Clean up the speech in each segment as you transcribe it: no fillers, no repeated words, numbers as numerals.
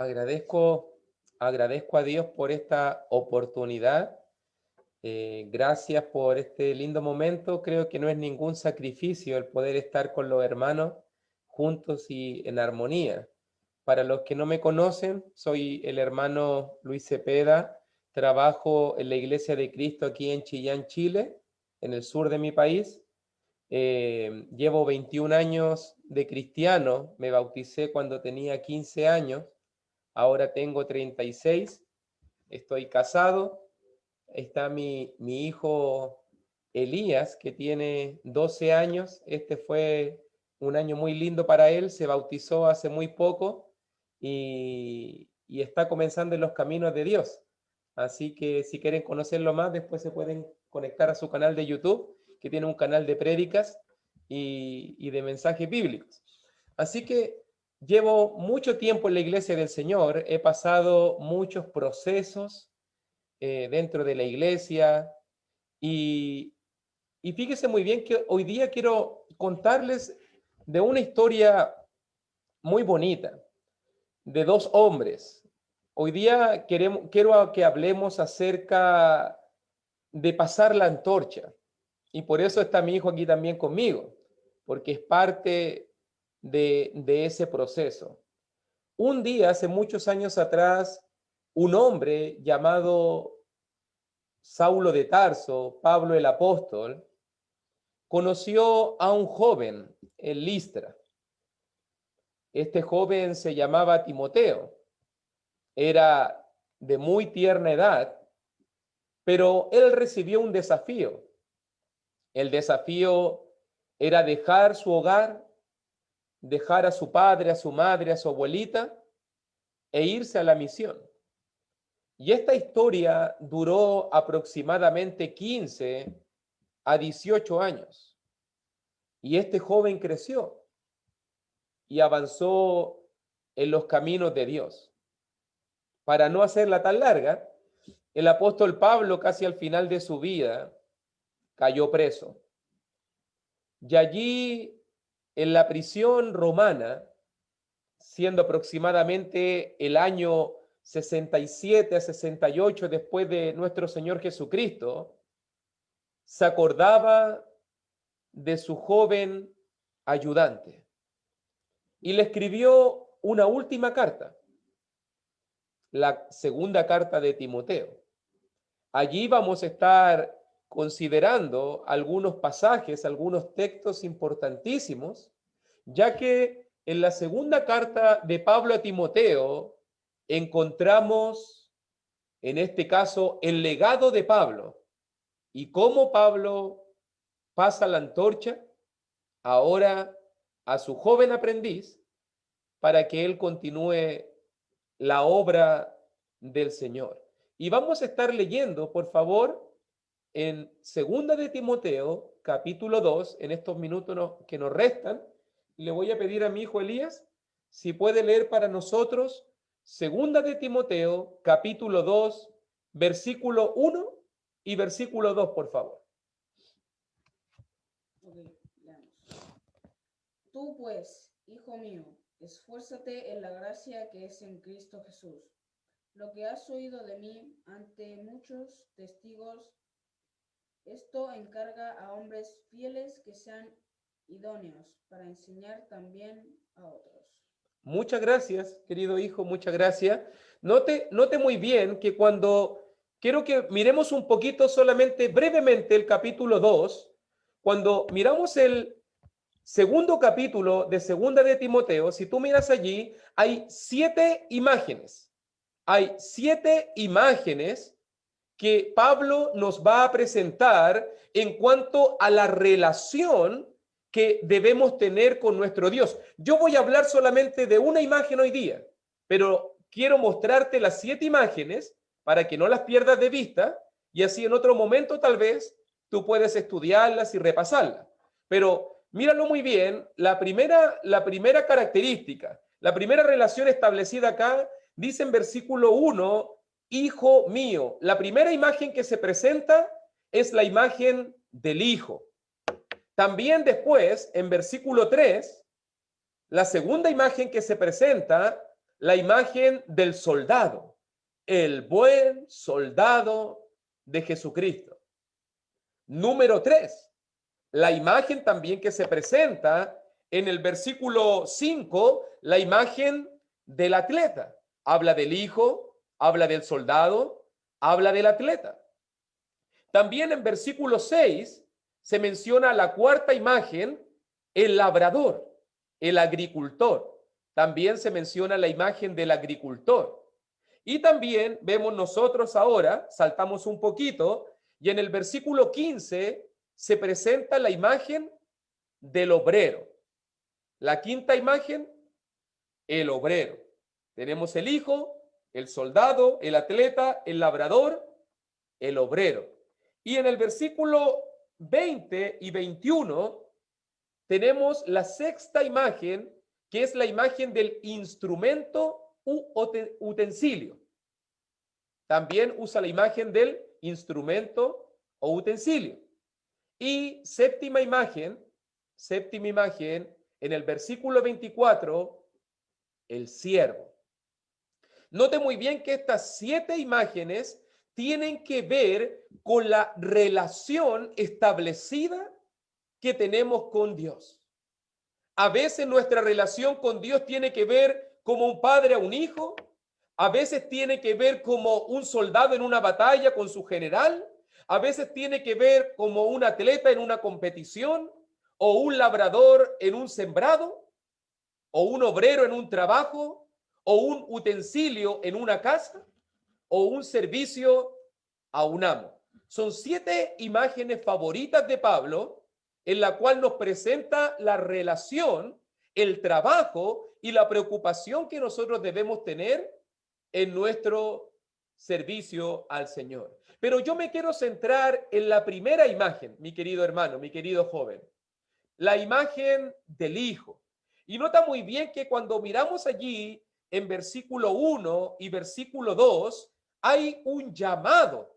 Agradezco, agradezco a Dios por esta oportunidad. Gracias por este lindo momento. Creo que no es ningún sacrificio el poder estar con los hermanos juntos y en armonía. Para los que no me conocen, soy el hermano Luis Cepeda. Trabajo en la Iglesia de Cristo aquí en Chillán, Chile, en el sur de mi país. Llevo 21 años de cristiano. Me bauticé cuando tenía 15 años. Ahora tengo 36, estoy casado, está mi hijo Elías, que tiene 12 años. Este fue un año muy lindo para él, se bautizó hace muy poco y está comenzando en los caminos de Dios. Así que si quieren conocerlo más, después se pueden conectar a su canal de YouTube, que tiene un canal de prédicas y de mensajes bíblicos. Así que llevo mucho tiempo en la iglesia del Señor, he pasado muchos procesos dentro de la iglesia y, y fíjese muy bien que hoy día quiero contarles de una historia muy bonita, de dos hombres. Hoy día quiero que hablemos acerca de pasar la antorcha. Y por eso está mi hijo aquí también conmigo, porque es parte de ese proceso. Un día, hace muchos años atrás, un hombre llamado Saulo de Tarso, Pablo el apóstol, conoció a un joven en Listra. Este joven se llamaba Timoteo, era de muy tierna edad, pero él recibió un desafío. El desafío era dejar su hogar, dejar a su padre, a su madre, a su abuelita e irse a la misión. Y esta historia duró aproximadamente 15 a 18 años. Y este joven creció y avanzó en los caminos de Dios. Para no hacerla tan larga, el apóstol Pablo, casi al final de su vida, cayó preso. Y allí, en la prisión romana, siendo aproximadamente el año 67 a 68 después de nuestro Señor Jesucristo, se acordaba de su joven ayudante y le escribió una última carta, la segunda carta de Timoteo. Allí vamos a estar considerando algunos pasajes, algunos textos importantísimos, ya que en la segunda carta de Pablo a Timoteo encontramos, en este caso, el legado de Pablo y cómo Pablo pasa la antorcha ahora a su joven aprendiz para que él continúe la obra del Señor. Y vamos a estar leyendo, por favor, en Segunda de Timoteo, capítulo 2, en estos minutos que nos restan. Le voy a pedir a mi hijo Elías si puede leer para nosotros Segunda de Timoteo, capítulo 2, versículo 1 y versículo 2, por favor. Okay, leamos. Tú pues, hijo mío, esfuérzate en la gracia que es en Cristo Jesús. Lo que has oído de mí ante muchos testigos, esto encarga a hombres fieles que sean idóneos para enseñar también a otros. Muchas gracias, querido hijo, muchas gracias. Note muy bien que cuando quiero que miremos un poquito solamente brevemente el capítulo 2, cuando miramos el segundo capítulo de Segunda de Timoteo, si tú miras allí, hay 7 imágenes. Hay 7 imágenes que Pablo nos va a presentar en cuanto a la relación que debemos tener con nuestro Dios. Yo voy a hablar solamente de una imagen hoy día, pero quiero mostrarte las 7 imágenes para que no las pierdas de vista y así en otro momento tal vez tú puedes estudiarlas y repasarlas. Pero míralo muy bien, la primera característica, la primera relación establecida acá, dice en versículo 1, hijo mío. La primera imagen que se presenta es la imagen del hijo. También después, en versículo 3, la segunda imagen que se presenta, la imagen del soldado, el buen soldado de Jesucristo. Número 3, la imagen también que se presenta en el versículo 5, la imagen del atleta. Habla del hijo, habla del soldado, habla del atleta. También en versículo 6 se menciona la cuarta imagen, el labrador, el agricultor. También se menciona la imagen del agricultor. Y también vemos nosotros ahora, saltamos un poquito, y en el versículo 15 se presenta la imagen del obrero. La quinta imagen, el obrero. Tenemos el hijo, el soldado, el atleta, el labrador, el obrero. Y en el versículo 20 y 21 tenemos la sexta imagen, que es la imagen del instrumento u utensilio. También usa la imagen del instrumento o utensilio. Y séptima imagen, en el versículo 24, el siervo. Note muy bien que estas 7 imágenes tienen que ver con la relación establecida que tenemos con Dios. A veces nuestra relación con Dios tiene que ver como un padre a un hijo, a veces tiene que ver como un soldado en una batalla con su general, a veces tiene que ver como un atleta en una competición, o un labrador en un sembrado, o un obrero en un trabajo, o un utensilio en una casa, o un servicio a un amo. Son 7 imágenes favoritas de Pablo en la cual nos presenta la relación, el trabajo y la preocupación que nosotros debemos tener en nuestro servicio al Señor. Pero yo me quiero centrar en la primera imagen, mi querido hermano, mi querido joven, la imagen del Hijo. Y nota muy bien que cuando miramos allí en versículo 1 y versículo 2, hay un llamado.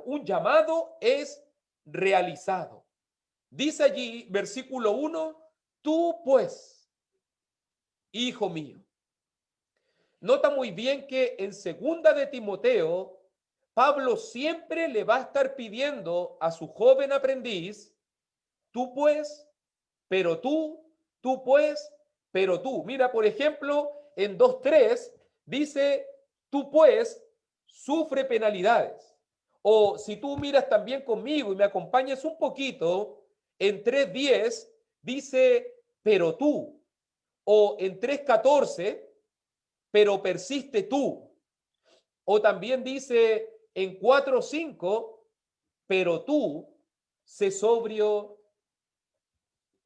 Un llamado es realizado. Dice allí, versículo 1, tú pues, hijo mío. Nota muy bien que en segunda de Timoteo, Pablo siempre le va a estar pidiendo a su joven aprendiz, tú pues, pero tú pues, pero tú. Mira, por ejemplo, en 2:3 dice, tú pues, sufre penalidades. O si tú miras también conmigo y me acompañas un poquito, en 3:10 dice, pero tú. O en 3:14, pero persiste tú. O también dice en 4:5, pero tú, sé sobrio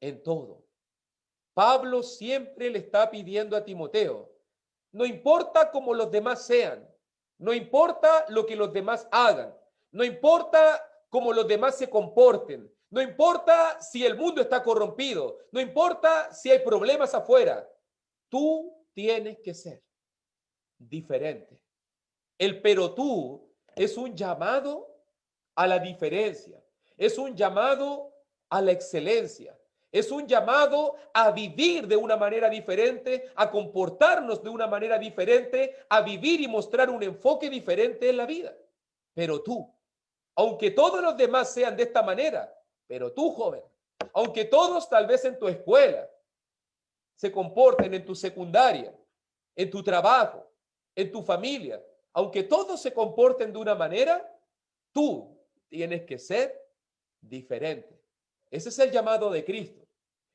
en todo. Pablo siempre le está pidiendo a Timoteo, no importa cómo los demás sean, no importa lo que los demás hagan, no importa cómo los demás se comporten, no importa si el mundo está corrompido, no importa si hay problemas afuera, tú tienes que ser diferente. El pero tú es un llamado a la diferencia, es un llamado a la excelencia, es un llamado a vivir de una manera diferente, a comportarnos de una manera diferente, a vivir y mostrar un enfoque diferente en la vida. Pero tú, aunque todos los demás sean de esta manera, pero tú, joven, aunque todos tal vez en tu escuela se comporten, en tu secundaria, en tu trabajo, en tu familia, aunque todos se comporten de una manera, tú tienes que ser diferente. Ese es el llamado de Cristo.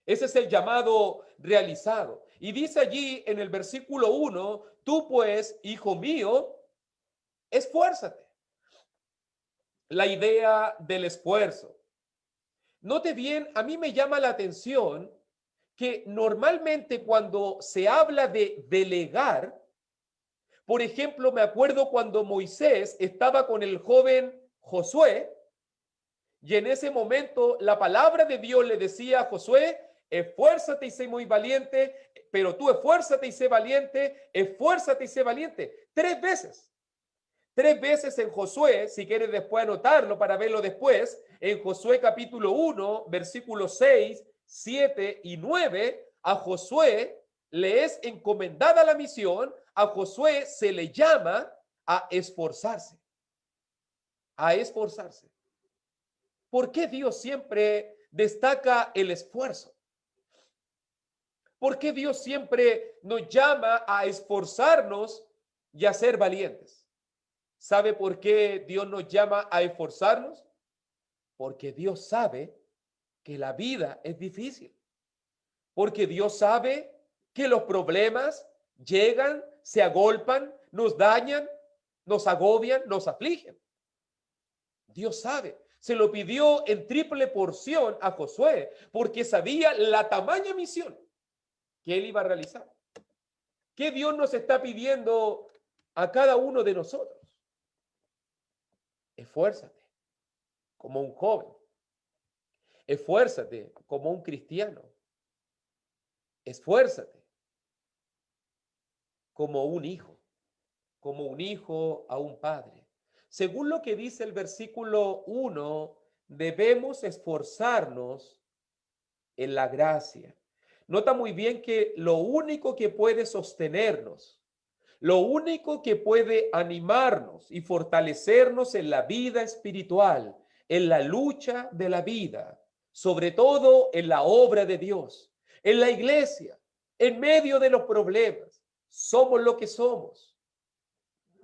Ese es el llamado realizado. Y dice allí en el versículo 1, tú pues, hijo mío, esfuérzate. La idea del esfuerzo. Note bien, a mí me llama la atención que normalmente cuando se habla de delegar, por ejemplo, me acuerdo cuando Moisés estaba con el joven Josué, y en ese momento la palabra de Dios le decía a Josué, esfuérzate y sé muy valiente, pero tú esfuérzate y sé valiente, esfuérzate y sé valiente. 3 veces. 3 veces en Josué, si quieres después anotarlo para verlo después, en Josué capítulo 1, versículos 6, 7 y 9, a Josué le es encomendada la misión, a Josué se le llama a esforzarse. A esforzarse. ¿Por qué Dios siempre destaca el esfuerzo? ¿Por qué Dios siempre nos llama a esforzarnos y a ser valientes? ¿Sabe por qué Dios nos llama a esforzarnos? Porque Dios sabe que la vida es difícil. Porque Dios sabe que los problemas llegan, se agolpan, nos dañan, nos agobian, nos afligen. Dios sabe. Se lo pidió en triple porción a Josué porque sabía la tamaña misión que él iba a realizar. ¿Qué Dios nos está pidiendo a cada uno de nosotros? Esfuérzate como un joven. Esfuérzate como un cristiano. Esfuérzate como un hijo a un padre. Según lo que dice el versículo 1, debemos esforzarnos en la gracia. Nota muy bien que lo único que puede sostenernos, lo único que puede animarnos y fortalecernos en la vida espiritual, en la lucha de la vida, sobre todo en la obra de Dios, en la iglesia, en medio de los problemas, somos lo que somos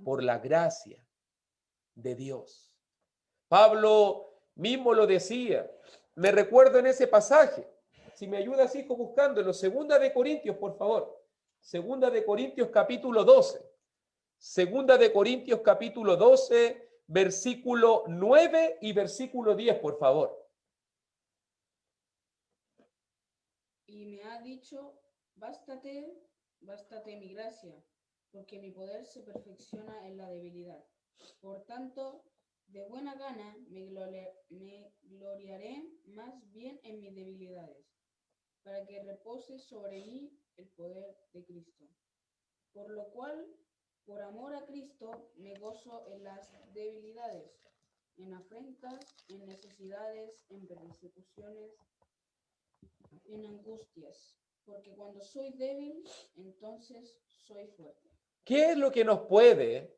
por la gracia de Dios. Pablo mismo lo decía. Me recuerdo en ese pasaje. Si me ayudas, hijo, buscándolo. Segunda de Corintios, por favor. Segunda de Corintios, capítulo 12. Segunda de Corintios, capítulo 12, versículo 9 y versículo 10, por favor. Y me ha dicho, bástate mi gracia, porque mi poder se perfecciona en la debilidad. Por tanto, de buena gana me gloriaré más bien en mis debilidades, para que repose sobre mí el poder de Cristo. Por lo cual, por amor a Cristo, me gozo en las debilidades, en afrentas, en necesidades, en persecuciones, en angustias, porque cuando soy débil, entonces soy fuerte. ¿Qué es lo que nos puede?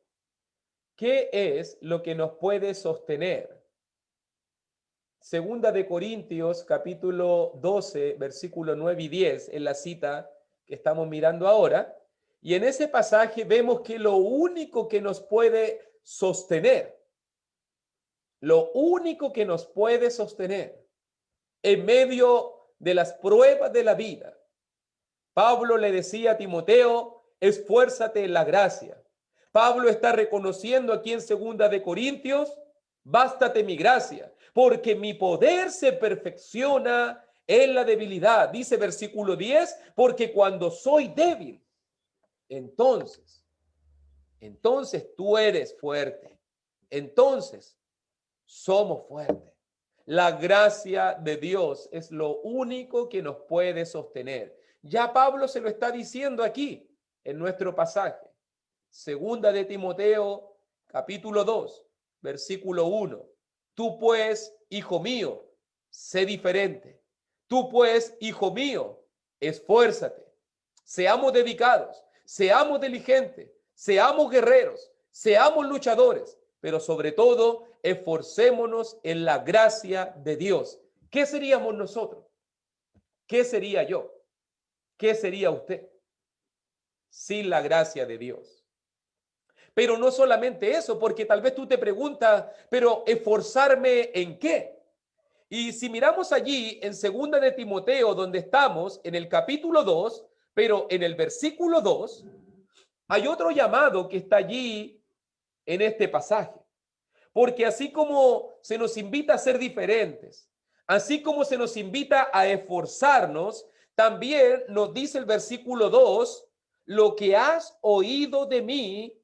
¿Qué es lo que nos puede sostener? Segunda de Corintios, capítulo 12, versículo 9 y 10, en la cita que estamos mirando ahora. Y en ese pasaje vemos que lo único que nos puede sostener, lo único que nos puede sostener en medio de las pruebas de la vida, Pablo le decía a Timoteo, esfuérzate en la gracia. Pablo está reconociendo aquí en Segunda de Corintios, bástate mi gracia, porque mi poder se perfecciona en la debilidad. Dice versículo 10, porque cuando soy débil, entonces tú eres fuerte. Entonces somos fuertes. La gracia de Dios es lo único que nos puede sostener. Ya Pablo se lo está diciendo aquí en nuestro pasaje. Segunda de Timoteo, capítulo 2, versículo 1. Tú pues, hijo mío, sé diferente. Tú pues, hijo mío, esfuérzate. Seamos dedicados, seamos diligentes, seamos guerreros, seamos luchadores, pero sobre todo, esforcémonos en la gracia de Dios. ¿Qué seríamos nosotros? ¿Qué sería yo? ¿Qué sería usted sin la gracia de Dios? Pero no solamente eso, porque tal vez tú te preguntas, pero ¿esforzarme en qué? Y si miramos allí en Segunda de Timoteo, donde estamos, en el capítulo 2, pero en el versículo 2, hay otro llamado que está allí en este pasaje. Porque así como se nos invita a ser diferentes, así como se nos invita a esforzarnos, también nos dice el versículo 2, lo que has oído de mí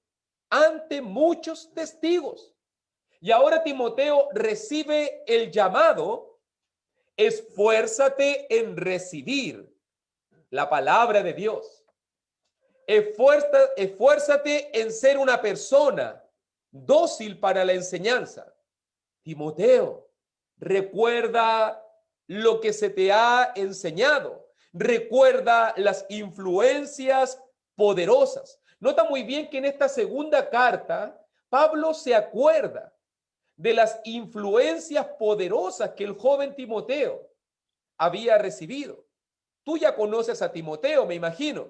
ante muchos testigos. Y ahora Timoteo recibe el llamado, esfuérzate en recibir la palabra de Dios. Esfuérzate en ser una persona dócil para la enseñanza. Timoteo, recuerda lo que se te ha enseñado. recuerda las influencias poderosas. Nota muy bien que en esta segunda carta, Pablo se acuerda de las influencias poderosas que el joven Timoteo había recibido. Tú ya conoces a Timoteo, me imagino,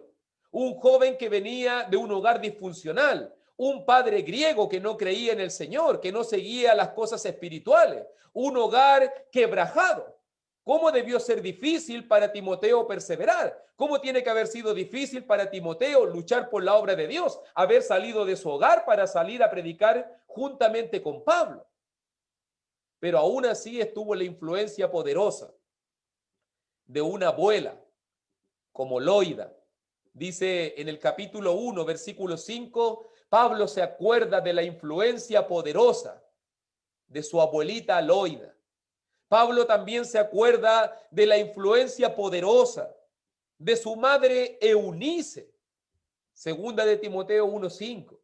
un joven que venía de un hogar disfuncional, un padre griego que no creía en el Señor, que no seguía las cosas espirituales, un hogar quebrajado. ¿Cómo debió ser difícil para Timoteo perseverar? ¿Cómo tiene que haber sido difícil para Timoteo luchar por la obra de Dios? Haber salido de su hogar para salir a predicar juntamente con Pablo. Pero aún así estuvo la influencia poderosa de una abuela como Loida. Dice en el capítulo 1, versículo 5, Pablo se acuerda de la influencia poderosa de su abuelita Loida. Pablo también se acuerda de la influencia poderosa de su madre Eunice, segunda de Timoteo 1:5.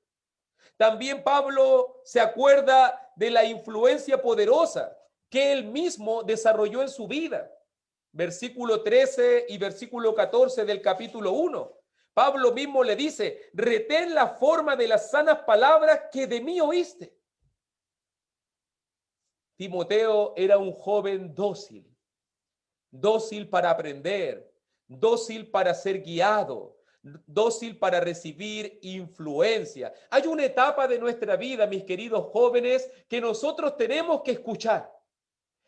También Pablo se acuerda de la influencia poderosa que él mismo desarrolló en su vida. Versículo 13 y versículo 14 del capítulo 1. Pablo mismo le dice, retén la forma de las sanas palabras que de mí oíste. Timoteo era un joven dócil, dócil para aprender, dócil para ser guiado, dócil para recibir influencia. Hay una etapa de nuestra vida, mis queridos jóvenes, que nosotros tenemos que escuchar.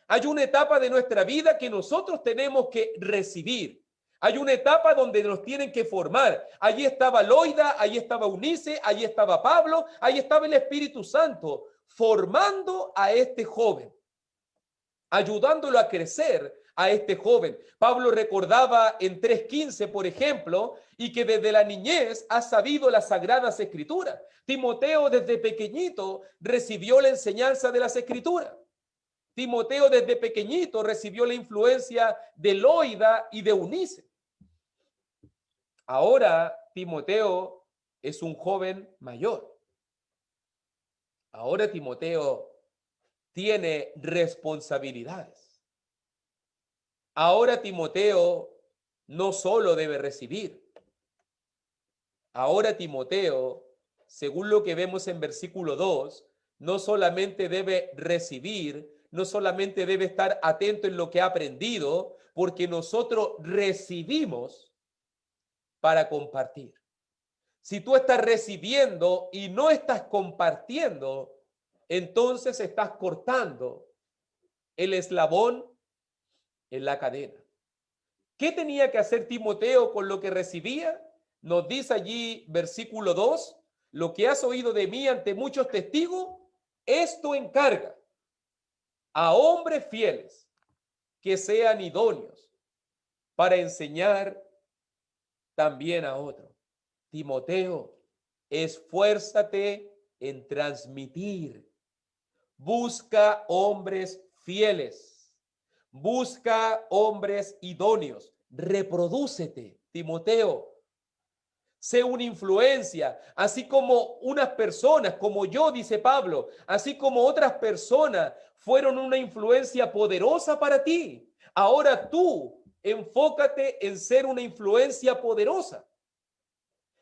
Hay una etapa de nuestra vida que nosotros tenemos que recibir. Hay una etapa donde nos tienen que formar. Allí estaba Loida, allí estaba Eunice, allí estaba Pablo, allí estaba el Espíritu Santo, formando a este joven, ayudándolo a crecer a este joven. Pablo recordaba en 3:15, por ejemplo, y que desde la niñez ha sabido las sagradas escrituras. Timoteo desde pequeñito recibió la enseñanza de las escrituras. Timoteo desde pequeñito recibió la influencia de Loida y de Eunice. Ahora Timoteo es un joven mayor. Ahora Timoteo tiene responsabilidades. Ahora Timoteo no solo debe recibir. Ahora Timoteo, según lo que vemos en versículo 2, no solamente debe recibir, no solamente debe estar atento en lo que ha aprendido, porque nosotros recibimos para compartir. Si tú estás recibiendo y no estás compartiendo, entonces estás cortando el eslabón en la cadena. ¿Qué tenía que hacer Timoteo con lo que recibía? Nos dice allí versículo 2, lo que has oído de mí ante muchos testigos, esto encarga a hombres fieles que sean idóneos para enseñar también a otros. Timoteo, esfuérzate en transmitir. Busca hombres fieles. Busca hombres idóneos. Reprodúcete, Timoteo. Sé una influencia, así como unas personas, como yo, dice Pablo, así como otras personas fueron una influencia poderosa para ti. Ahora tú enfócate en ser una influencia poderosa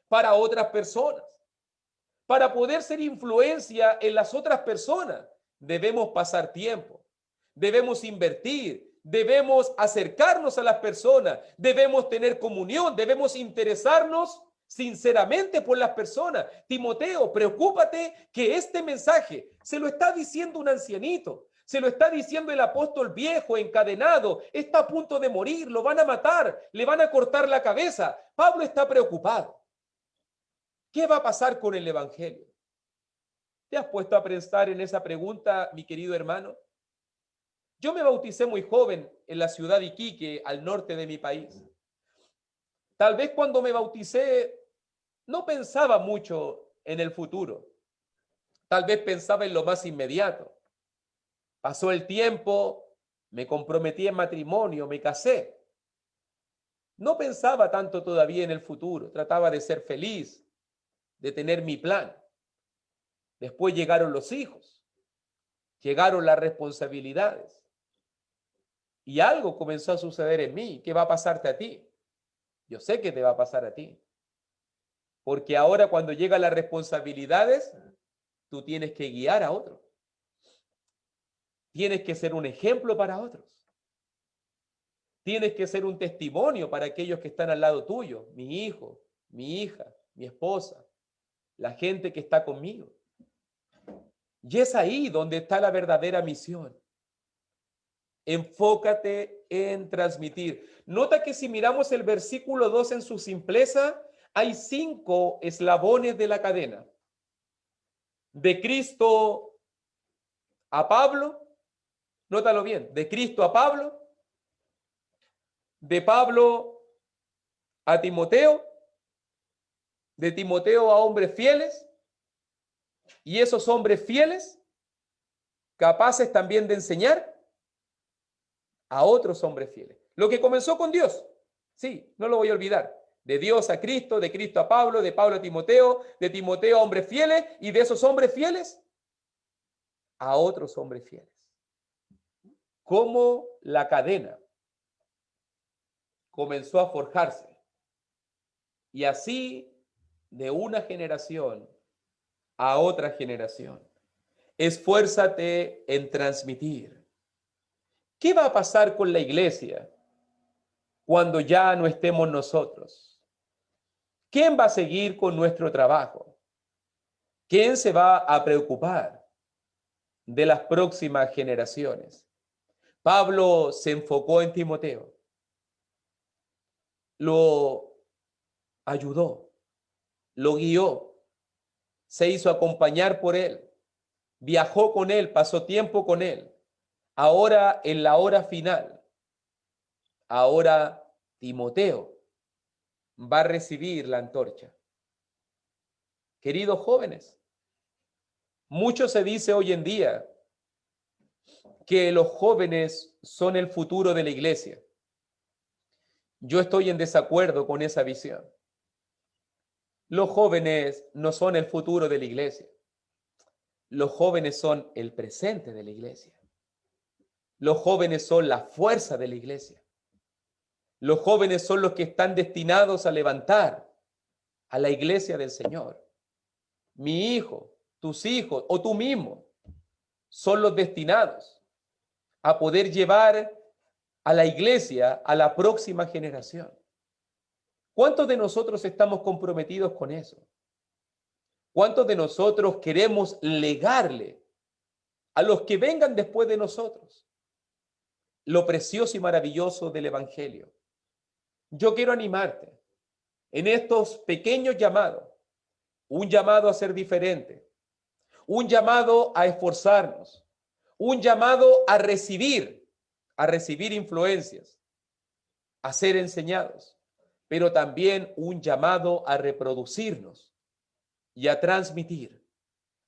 para otras personas. Para poder ser influencia en las otras personas, debemos pasar tiempo, debemos invertir, debemos acercarnos a las personas, debemos tener comunión, debemos interesarnos sinceramente por las personas. Timoteo, preocúpate que este mensaje se lo está diciendo un ancianito, se lo está diciendo el apóstol viejo, encadenado, está a punto de morir, lo van a matar, le van a cortar la cabeza. Pablo está preocupado. ¿Qué va a pasar con el evangelio? ¿Te has puesto a pensar en esa pregunta, mi querido hermano? Yo me bauticé muy joven en la ciudad de Iquique, al norte de mi país. Tal vez cuando me bauticé no pensaba mucho en el futuro. Tal vez pensaba en lo más inmediato. Pasó el tiempo, me comprometí en matrimonio, me casé. No pensaba tanto todavía en el futuro. Trataba de ser feliz, de tener mi plan. Después llegaron los hijos, llegaron las responsabilidades y algo comenzó a suceder en mí. ¿Qué va a pasarte a ti? Yo sé que te va a pasar a ti. Porque ahora cuando llegan las responsabilidades, tú tienes que guiar a otros. Tienes que ser un ejemplo para otros. Tienes que ser un testimonio para aquellos que están al lado tuyo, mi hijo, mi hija, mi esposa, la gente que está conmigo. Y es ahí donde está la verdadera misión. Enfócate en transmitir. Nota que si miramos el versículo 2 en su simpleza, hay 5 eslabones de la cadena. De Cristo a Pablo, nótalo bien, de Cristo a Pablo, de Pablo a Timoteo, de Timoteo a hombres fieles, y esos hombres fieles, capaces también de enseñar a otros hombres fieles. Lo que comenzó con Dios, sí, no lo voy a olvidar. De Dios a Cristo, de Cristo a Pablo, de Pablo a Timoteo, de Timoteo a hombres fieles, y de esos hombres fieles a otros hombres fieles. Cómo la cadena comenzó a forjarse. Y así, de una generación a otra generación. Esfuérzate en transmitir. ¿Qué va a pasar con la iglesia cuando ya no estemos nosotros? ¿Quién va a seguir con nuestro trabajo? ¿Quién se va a preocupar de las próximas generaciones? Pablo se enfocó en Timoteo, lo ayudó, lo guió, se hizo acompañar por él, viajó con él, pasó tiempo con él. Ahora, en la hora final, ahora Timoteo va a recibir la antorcha. Queridos jóvenes, mucho se dice hoy en día que los jóvenes son el futuro de la iglesia. Yo estoy en desacuerdo con esa visión. Los jóvenes no son el futuro de la iglesia. Los jóvenes son el presente de la iglesia. Los jóvenes son la fuerza de la iglesia. Los jóvenes son los que están destinados a levantar a la iglesia del Señor. Mi hijo, tus hijos o tú mismo son los destinados a poder llevar a la iglesia a la próxima generación. ¿Cuántos de nosotros estamos comprometidos con eso? ¿Cuántos de nosotros queremos legarle a los que vengan después de nosotros lo precioso y maravilloso del Evangelio? Yo quiero animarte en estos pequeños llamados, un llamado a ser diferente, un llamado a esforzarnos, un llamado a recibir influencias, a ser enseñados, pero también un llamado a reproducirnos y a transmitir,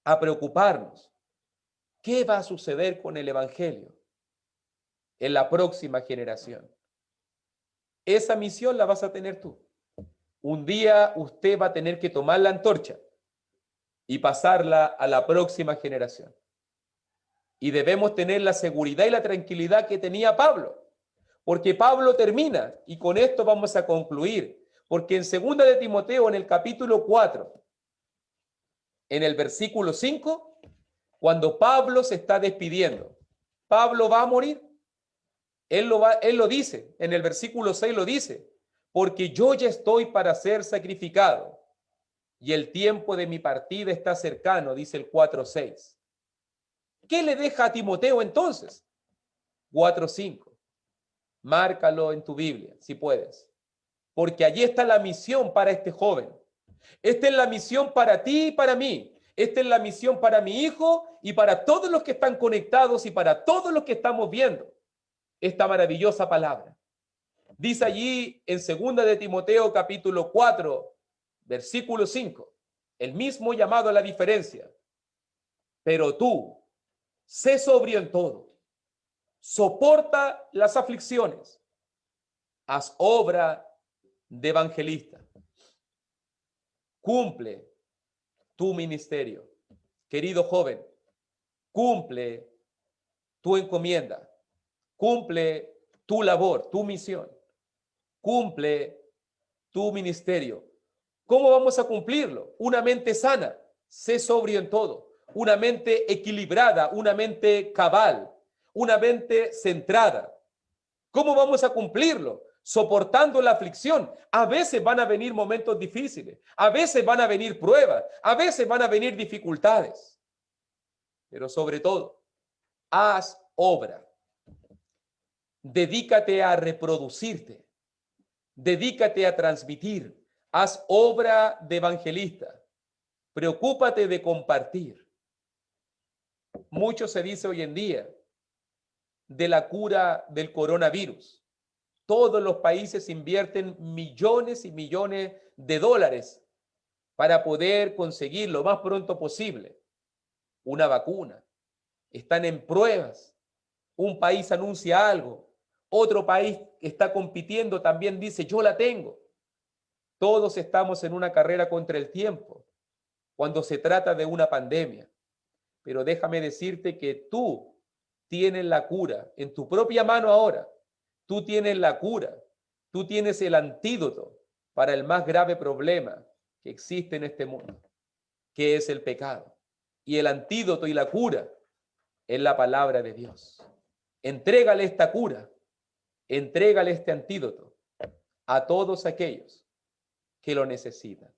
a preocuparnos. ¿Qué va a suceder con el Evangelio en la próxima generación? Esa misión la vas a tener tú. Un día usted va a tener que tomar la antorcha y pasarla a la próxima generación. Y debemos tener la seguridad y la tranquilidad que tenía Pablo, porque Pablo termina, y con esto vamos a concluir, porque en 2 de Timoteo, en el capítulo 4, en el versículo 5, cuando Pablo se está despidiendo, Pablo va a morir. Él lo dice, en el versículo 6 lo dice, porque yo ya estoy para ser sacrificado y el tiempo de mi partida está cercano, dice el 4:6. ¿Qué le deja a Timoteo entonces? 4:5. Márcalo en tu Biblia, si puedes, porque allí está la misión para este joven. Esta es la misión para ti y para mí. Esta es la misión para mi hijo y para todos los que están conectados y para todos los que estamos viendo esta maravillosa palabra. Dice allí en 2 de Timoteo capítulo 4, versículo 5, el mismo llamado a la diferencia. Pero tú, sé sobrio en todo, soporta las aflicciones, haz obra de evangelista, cumple tu ministerio. Querido joven, cumple tu encomienda, cumple tu labor, tu misión, cumple tu ministerio. ¿Cómo vamos a cumplirlo? Una mente sana, sé sobrio en todo, una mente equilibrada, una mente cabal, una mente centrada. ¿Cómo vamos a cumplirlo? Soportando la aflicción. A veces van a venir momentos difíciles, a veces van a venir pruebas, a veces van a venir dificultades. Pero sobre todo, haz obra. Dedícate a reproducirte. Dedícate a transmitir. Haz obra de evangelista. Preocúpate de compartir. Mucho se dice hoy en día de la cura del coronavirus. Todos los países invierten millones y millones de dólares para poder conseguir lo más pronto posible una vacuna. Están en pruebas. Un país anuncia algo, otro país que está compitiendo también dice, yo la tengo. Todos estamos en una carrera contra el tiempo cuando se trata de una pandemia. Pero déjame decirte que tú tienes la cura en tu propia mano ahora. Tú tienes la cura. Tú tienes el antídoto para el más grave problema que existe en este mundo, que es el pecado. Y el antídoto y la cura es la palabra de Dios. Entrégale esta cura, entrégale este antídoto a todos aquellos que lo necesitan.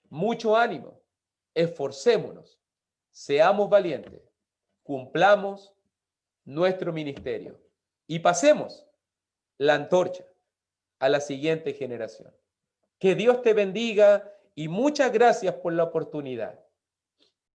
Mucho ánimo, esforcémonos, seamos valientes, cumplamos nuestro ministerio y pasemos la antorcha a la siguiente generación. Que Dios te bendiga y muchas gracias por la oportunidad.